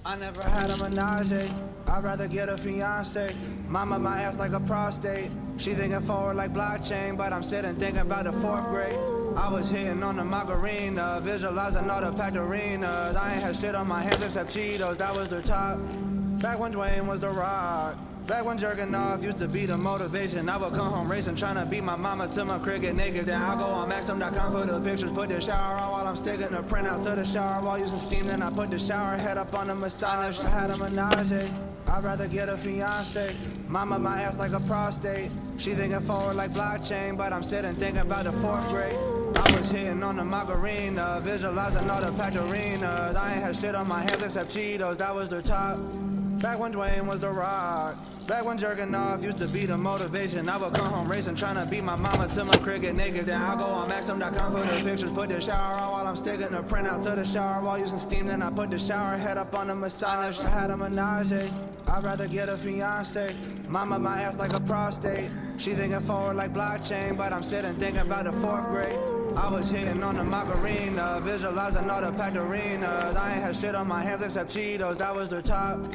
I never had a menage, I'd rather get a fiance. Mama, my ass like a prostate. She thinking forward like blockchain, but I'm sitting thinking about the 4th grade. I was hitting on the margarina, visualizing all the packed arenas. I ain't had shit on my hands except Cheetos, that was the top. Back when Dwayne was the rock. Back when jerking off used to be the motivation. I would come home racing, trying to beat my mama to my cricket naked. Then I'll go on Maxim.com for the pictures, put the shower on while I'm sticking the printouts to the shower while using steam. Then I put the shower head up on the massage. I had a menage, I'd rather get a fiance. Mama, my ass like a prostate. She thinking forward like blockchain, but I'm sitting thinking about the 4th grade. I was hitting on the margarina, visualizing all the packed arenas. I ain't had shit on my hands except Cheetos, that was the top. Back when Dwayne was the rock. Back when jerking off used to be the motivation. I would come home racing, trying to beat my mama to my cricket naked. Then I'll go on Maxim.com for the pictures, put the shower on while I'm sticking the printouts to the shower while using steam. Then I put the shower head up on the massage. I had a menage, I'd rather get a fiance. Mama, my ass like a prostate. She thinking forward like blockchain, but I'm sitting thinking about the 4th grade. I was hitting on the margarina, visualizing all the packed arenas. I ain't had shit on my hands except Cheetos, that was the top.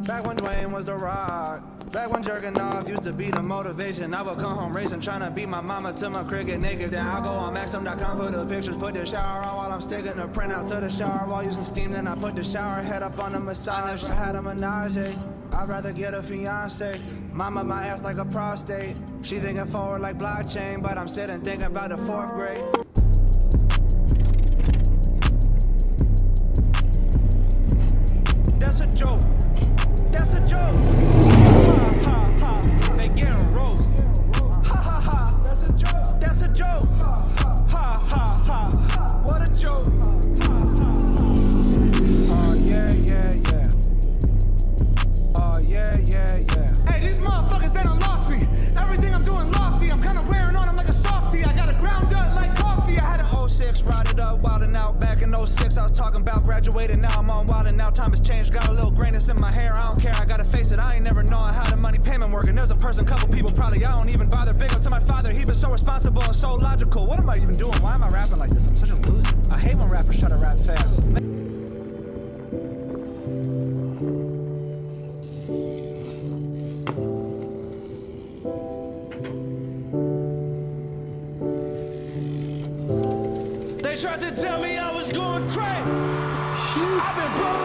Back when Dwayne was the rock. Back when jerking off used to be the motivation. I would come home racing, trying to beat my mama to my cricket naked. Then I'll go on Maxim.com for the pictures, put the shower on while I'm sticking the printouts to the shower while using steam. Then I put the shower head up on the massage. I had a menage, I'd rather get a fiance. Mama, my ass like a prostate. She thinking forward like blockchain, but I'm sitting thinking about the 4th grade. That's a joke. That's a joke. Ha ha ha. They getting roast. Ha ha ha. That's a joke. That's a joke. Ha ha ha. What a joke. Ha ha ha. Oh yeah yeah yeah. Oh yeah yeah yeah. Hey, these motherfuckers they done lost me. Everything I'm doing lofty. I'm kinda wearing on. I'm like a softie. I got a ground up like coffee. I had an 06, rotted up, wildin' out. Back in 06, I was talking about graduating. Now I'm on wildin' now. Time has changed. Got a little grayness in my hair. I don't care. I gotta face it. I ain't never knowing how the money payment working. There's a person, couple people probably. I don't even bother. Big up to my father. He been so responsible and so logical. What am I even doing? Why am I rapping like this? I'm such a loser. I hate when rappers try to rap fast. tried to tell me I was going crazy. I've been broke